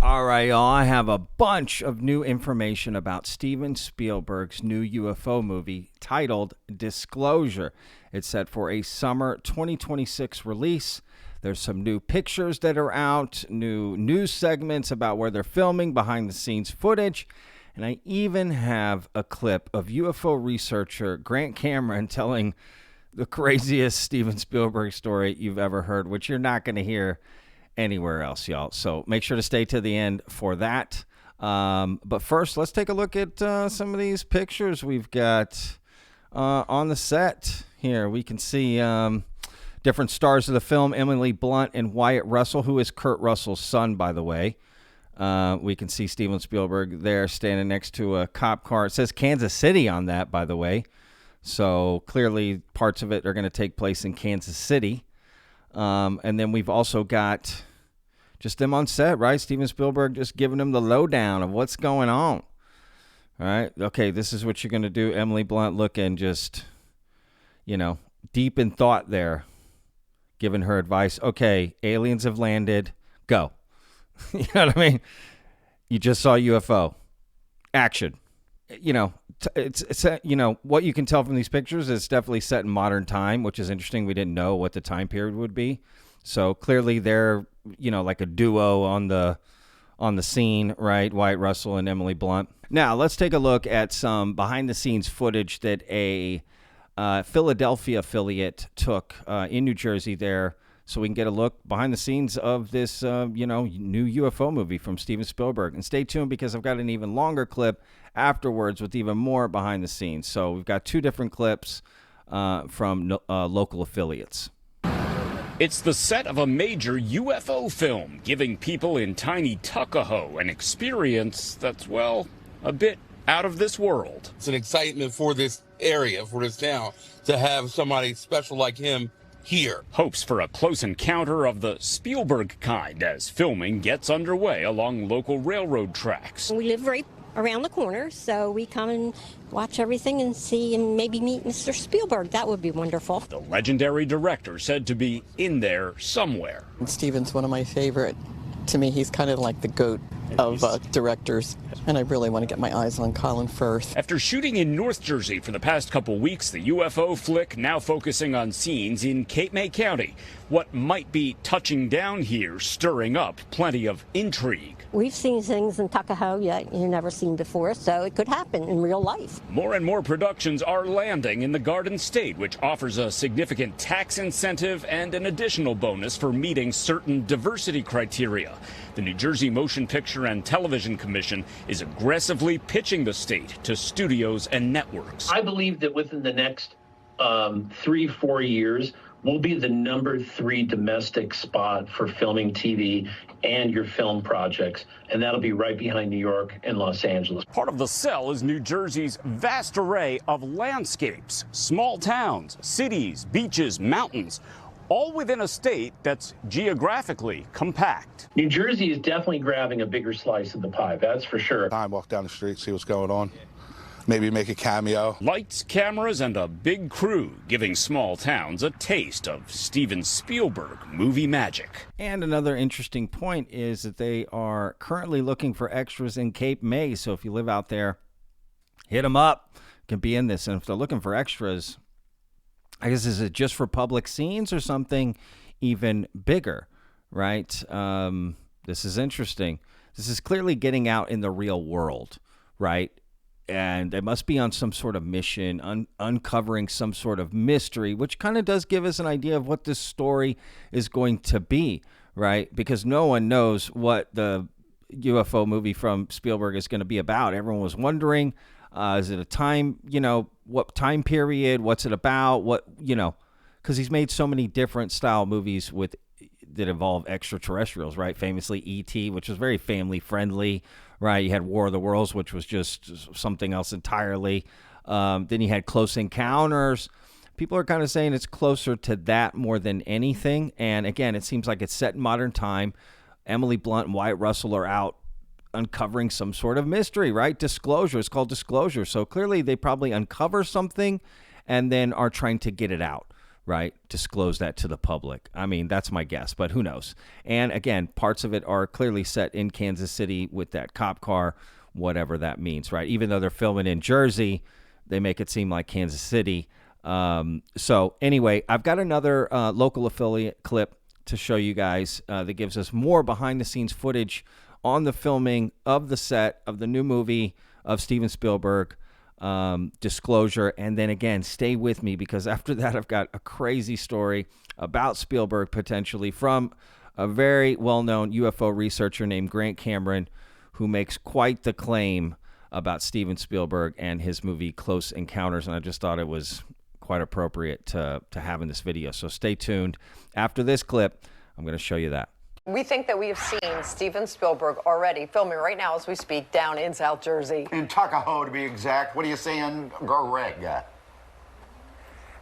All right, y'all. I have a bunch of new information about Steven Spielberg's new UFO movie titled Disclosure. It's set for a summer 2026 release. There's some new pictures that are out, new news segments about where they're filming, behind the scenes footage, and I even have a clip of UFO researcher Grant Cameron telling the craziest Steven Spielberg story you've ever heard, which you're not going to hear anywhere else, y'all. So make sure to stay to the end for that. But first, let's take a look at some of these pictures we've got on the set here. We can see different stars of the film, Emily Blunt and Wyatt Russell, who is Kurt Russell's son, by the way. We can see Steven Spielberg there standing next to a cop car. It says Kansas City on that, by the way. So clearly parts of it are going to take place in Kansas City. And then we've also got just them on set, right? Steven Spielberg just giving them the lowdown of what's going on. All right. Okay, this is what you're going to do. Emily Blunt looking just, deep in thought there, giving her advice. Okay, aliens have landed. Go. You know what I mean? You just saw UFO. Action. It's what you can tell from these pictures is definitely set in modern time, which is interesting. We didn't know what the time period would be. So clearly they're, like a duo on the scene, right? Wyatt Russell and Emily Blunt. Now let's take a look at some behind the scenes footage that a Philadelphia affiliate took in New Jersey there, so we can get a look behind the scenes of this, new UFO movie from Steven Spielberg. And stay tuned because I've got an even longer clip afterwards with even more behind the scenes. So we've got two different clips from local affiliates. It's the set of a major UFO film, giving people in tiny Tuckahoe an experience that's, a bit out of this world. It's an excitement for this area, for this town, to have somebody special like him here. Hopes for a close encounter of the Spielberg kind as filming gets underway along local railroad tracks. We live right around the corner, so we come and watch everything and see and maybe meet Mr. Spielberg. That would be wonderful. The legendary director said to be in there somewhere. Steven's one of my favorite. To me, he's kind of like the GOAT of directors, and I really want to get my eyes on Colin Firth. After shooting in North Jersey for the past couple weeks, the UFO flick now focusing on scenes in Cape May County. What might be touching down here stirring up plenty of intrigue. We've seen things in Tuckahoe that you've never seen before, so it could happen in real life. More and more productions are landing in the Garden State, which offers a significant tax incentive and an additional bonus for meeting certain diversity criteria. The New Jersey Motion Picture and Television Commission is aggressively pitching the state to studios and networks. I believe that within the next 3-4 years, we'll be the number 3 domestic spot for filming TV and your film projects, and that'll be right behind New York and Los Angeles. Part of the sell is New Jersey's vast array of landscapes, small towns, cities, beaches, mountains, all within a state that's geographically compact. New Jersey is definitely grabbing a bigger slice of the pie, that's for sure. I walk down the street, see what's going on. Maybe make a cameo. Lights, cameras, and a big crew giving small towns a taste of Steven Spielberg movie magic. And another interesting point is that they are currently looking for extras in Cape May. So if you live out there, hit them up. Can be in this. And if they're looking for extras, I guess, is it just for public scenes or something even bigger, right? This is interesting. This is clearly getting out in the real world, right? And they must be on some sort of mission, uncovering some sort of mystery, which kind of does give us an idea of what this story is going to be, right? Because no one knows what the UFO movie from Spielberg is going to be about. Everyone was wondering, is it a time, what time period? What's it about? Because he's made so many different style movies that involve extraterrestrials, right? Famously E.T., which was very family friendly, right? You had War of the Worlds, which was just something else entirely. Then you had Close Encounters. People are kind of saying it's closer to that more than anything. And again, it seems like it's set in modern time. Emily Blunt and Wyatt Russell are out uncovering some sort of mystery, right? Disclosure. It's called Disclosure. So clearly they probably uncover something and then are trying to get it out, right, disclose that to the public. I mean, that's my guess, but who knows? And again, parts of it are clearly set in Kansas City with that cop car, whatever that means, right? Even though they're filming in Jersey, they make it seem like Kansas City. So anyway, I've got another local affiliate clip to show you guys that gives us more behind-the-scenes footage on the filming of the set of the new movie of Steven Spielberg, Disclosure. And then again, stay with me, because after that I've got a crazy story about Spielberg potentially from a very well-known UFO researcher named Grant Cameron, who makes quite the claim about Steven Spielberg and his movie Close Encounters. And I just thought it was quite appropriate to have in this video. So stay tuned. After this clip, I'm going to show you that. We think that we have seen Steven Spielberg already filming right now as we speak down in South Jersey. In Tuckahoe, to be exact. What are you saying, Greg?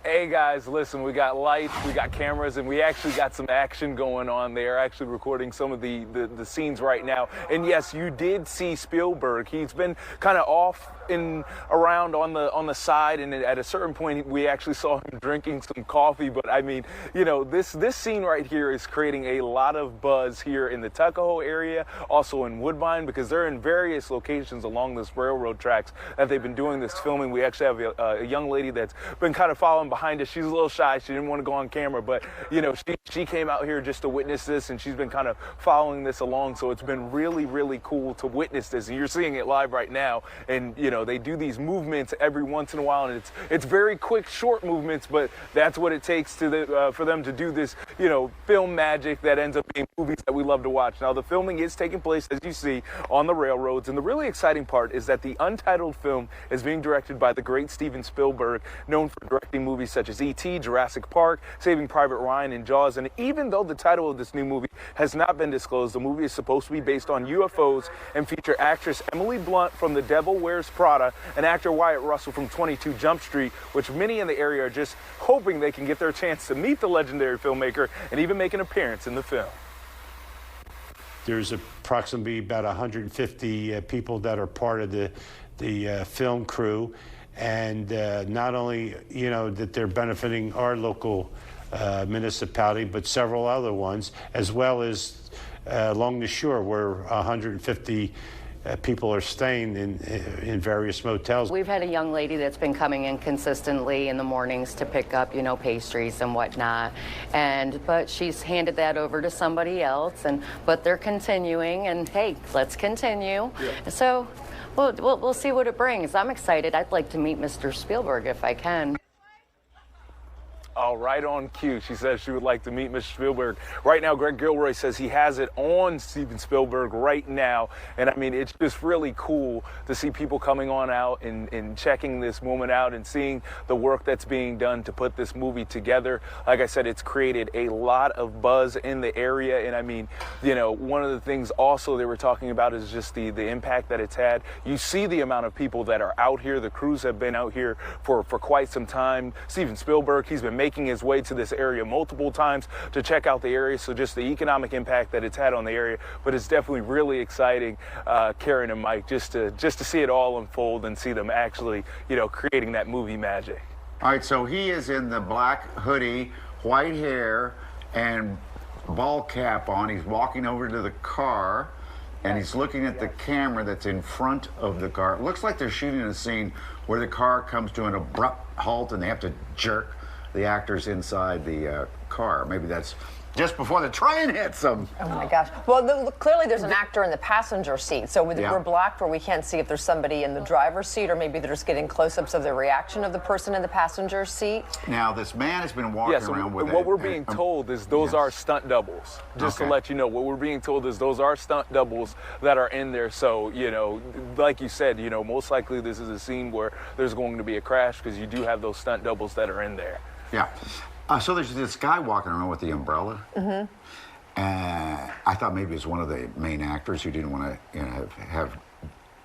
Hey guys, listen, we got lights, we got cameras, and we actually got some action going on there, actually recording some of the scenes right now. And yes, you did see Spielberg. He's been kind of off and around on the side, and at a certain point we actually saw him drinking some coffee. But I mean, you know, this scene right here is creating a lot of buzz here in the Tuckahoe area, also in Woodbine, because they're in various locations along this railroad tracks that they've been doing this filming. We actually have a young lady that's been kind of following behind us. She's a little shy. She didn't want to go on camera, but you know, she came out here just to witness this, and she's been kind of following this along. So it's been really, really cool to witness this, and you're seeing it live right now. And you know, they do these movements every once in a while, and it's very quick, short movements, but that's what it takes to for them to do this, you know, film magic that ends up being movies that we love to watch. Now, the filming is taking place, as you see, on the railroads, and the really exciting part is that the untitled film is being directed by the great Steven Spielberg, known for directing movies such as E.T., Jurassic Park, Saving Private Ryan, and Jaws. And even though the title of this new movie has not been disclosed, the movie is supposed to be based on UFOs and feature actress Emily Blunt from The Devil Wears Prada and actor Wyatt Russell from 22 Jump Street, which many in the area are just hoping they can get their chance to meet the legendary filmmaker and even make an appearance in the film. There's approximately about 150 people that are part of the film crew. And not only, you know, that they're benefiting our local municipality, but several other ones, as well as along the shore where 150 people are staying in various motels. We've had a young lady that's been coming in consistently in the mornings to pick up, you know, pastries and whatnot. But she's handed that over to somebody else, but they're continuing, and hey, let's continue. Yeah. So we'll see what it brings. I'm excited. I'd like to meet Mr. Spielberg if I can. Oh, right on cue. She says she would like to meet Mr. Spielberg. Right now, Greg Gilroy says he has it on Steven Spielberg right now. And I mean, it's just really cool to see people coming on out and checking this moment out and seeing the work that's being done to put this movie together. Like I said, it's created a lot of buzz in the area. And I mean, you know, one of the things also they were talking about is just the impact that it's had. You see the amount of people that are out here. The crews have been out here for quite some time. Steven Spielberg, he's been making his way to this area multiple times to check out the area. So just the economic impact that it's had on the area, but it's definitely really exciting, Karen and Mike, just to see it all unfold and see them actually, you know, creating that movie magic. All right, so he is in the black hoodie, white hair, and ball cap on. He's walking over to the car, and he's looking at the camera that's in front of the car. It looks like they're shooting a scene where the car comes to an abrupt halt and they have to jerk the actors inside the car. Maybe that's just before the train hits them. Oh my gosh. Well, clearly there's an actor in the passenger seat. So we're blocked where we can't see if there's somebody in the driver's seat, or maybe they're just getting close-ups of the reaction of the person in the passenger seat. Now, this man has been walking around with what we're being told is those are stunt doubles. Just to let you know, what we're being told is those are stunt doubles that are in there. So, you know, like you said, you know, most likely this is a scene where there's going to be a crash because you do have those stunt doubles that are in there. Yeah. So there's this guy walking around with the umbrella. Mm-hmm. I thought maybe it was one of the main actors who didn't want to, you know, have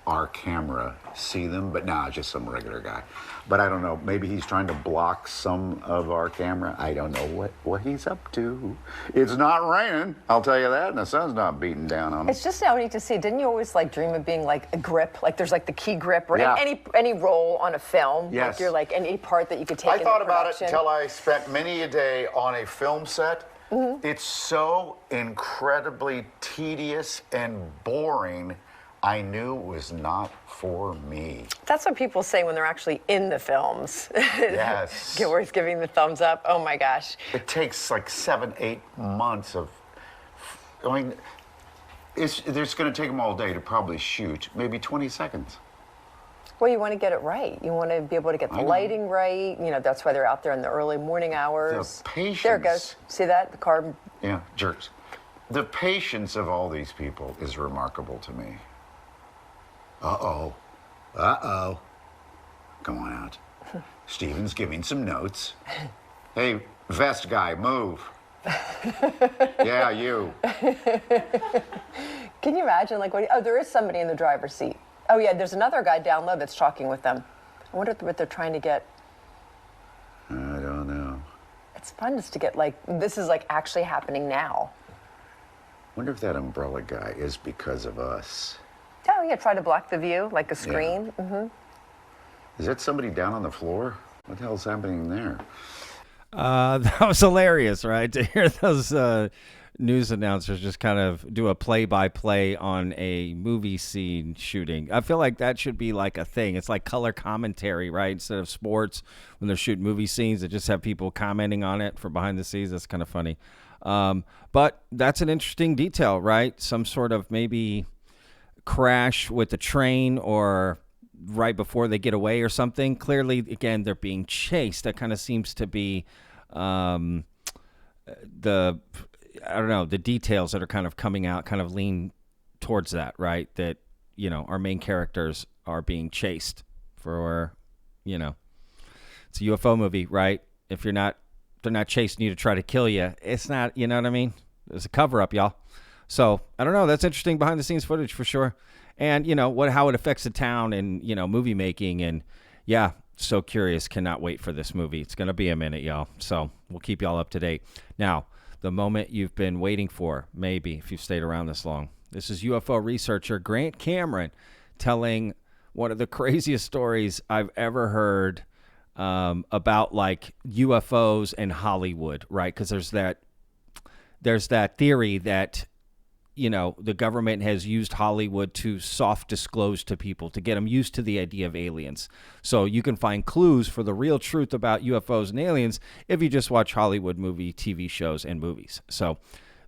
our camera see them, but nah, just some regular guy. But I don't know, maybe he's trying to block some of our camera. I don't know what he's up to. It's not raining, I'll tell you that, and the sun's not beating down on him. It's just so neat to see. Didn't you always like dream of being like a grip? Like there's like the key grip or Yeah. any role on a film. Yes. Like you're like any part that you could take I into thought about it production. until I spent many a day on a film set. It's so incredibly tedious and boring. I knew it was not for me. That's what people say when they're actually in the films. Yes. Where giving the thumbs up. Oh my gosh. It takes like 7-8 months of, I mean, it's going to take them all day to probably shoot, maybe 20 seconds. Well, you want to get it right. You want to be able to get the lighting right. You know, that's why they're out there in the early morning hours. The patience. There it goes. See that? The car. Yeah, jerks. The patience of all these people is remarkable to me. Uh-oh. Uh-oh. Come on out. Steven's giving some notes. Hey, vest guy, move. Yeah, you. Can you imagine, like, oh, there is somebody in the driver's seat. Oh, yeah, there's another guy down low that's talking with them. I wonder what they're trying to get. I don't know. It's fun just to get, like, this is, like, actually happening now. Wonder if that umbrella guy is because of us. Oh, yeah, try to block the view, like a screen. Yeah. Mm-hmm. Is that somebody down on the floor? What the hell's happening there? That was hilarious, right? To hear those news announcers just kind of do a play-by-play on a movie scene shooting. I feel like that should be like a thing. It's like color commentary, right? Instead of sports, when they're shooting movie scenes, they just have people commenting on it from behind the scenes. That's kind of funny. But that's an interesting detail, right? Some sort of maybe crash with the train or right before they get away or something. Clearly, again, they're being chased. That kind of seems to be the details that are kind of coming out kind of lean towards that, right? That, you know, our main characters are being chased for, you know, it's a UFO movie, right? If they're not chasing you to try to kill you, it's not, you know what I mean? There's a cover up, y'all. So I don't know. That's interesting behind the scenes footage for sure. And, you know, how it affects the town and, you know, movie making. And yeah, so curious. Cannot wait for this movie. It's going to be a minute, y'all. So we'll keep y'all up to date. Now, the moment you've been waiting for, maybe, if you've stayed around this long. This is UFO researcher Grant Cameron telling one of the craziest stories I've ever heard about, like, UFOs and Hollywood, right? Because there's that theory that, you know, the government has used Hollywood to soft disclose to people, to get them used to the idea of aliens. So you can find clues for the real truth about UFOs and aliens if you just watch Hollywood movie, TV shows, and movies. So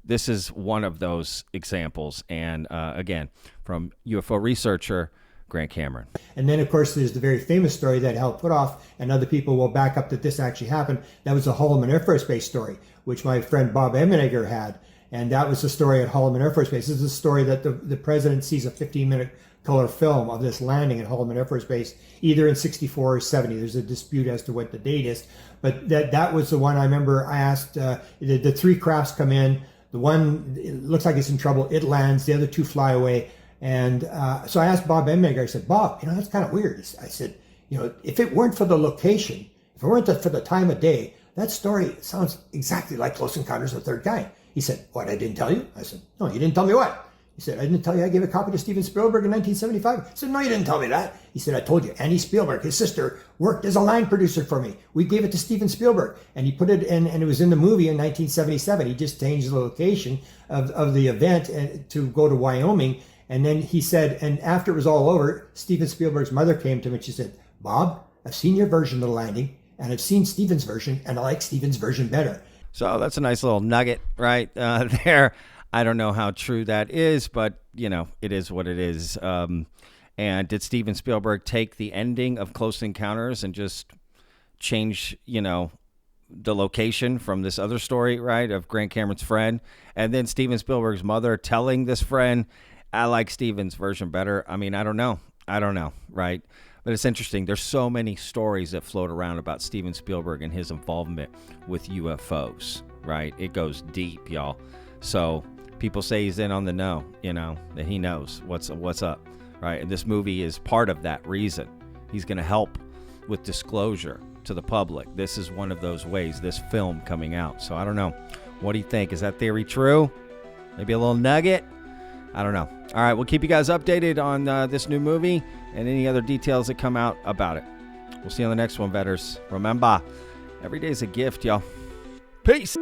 this is one of those examples. And again, from UFO researcher Grant Cameron. And then, of course, there's the very famous story that Hal put off, and other people will back up that this actually happened. That was the Holloman Air Force Base story, which my friend Bob Emenegger had. And that was the story at Holloman Air Force Base. This is a story that the president sees a 15-minute color film of this landing at Holloman Air Force Base, either in 64 or 70. There's a dispute as to what the date is. But that was the one I remember I asked, the three crafts come in. The one, it looks like it's in trouble. It lands. The other two fly away. And so I asked Bob Emenegger, I said, Bob, you know, that's kind of weird. I said, you know, if it weren't for the location, if it weren't for the time of day, that story sounds exactly like Close Encounters of the Third Kind. He said, what, I didn't tell you? I said, no, you didn't tell me what? He said, I didn't tell you I gave a copy to Steven Spielberg in 1975. I said, no, you didn't tell me that. He said, I told you, Annie Spielberg, his sister, worked as a line producer for me. We gave it to Steven Spielberg, and he put it in, and it was in the movie in 1977. He just changed the location of the event to go to Wyoming. And then he said, and after it was all over, Steven Spielberg's mother came to him and she said, Bob, I've seen your version of the landing, and I've seen Steven's version, and I like Steven's version better. So that's a nice little nugget right there. I don't know how true that is, but, you know, it is what it is. And did Steven Spielberg take the ending of Close Encounters and just change, you know, the location from this other story, right, of Grant Cameron's friend? And then Steven Spielberg's mother telling this friend, I like Steven's version better. I mean, I don't know, right? But it's interesting. There's so many stories that float around about Steven Spielberg and his involvement with UFOs, right? It goes deep, y'all. So people say he's in on the know, that he knows what's up, right? And this movie is part of that reason. He's going to help with disclosure to the public. This is one of those ways, this film coming out. So I don't know. What do you think? Is that theory true? Maybe a little nugget? I don't know. All right, we'll keep you guys updated on this new movie and any other details that come out about it. We'll see you on the next one, Vetters. Remember, every day's a gift, y'all. Peace.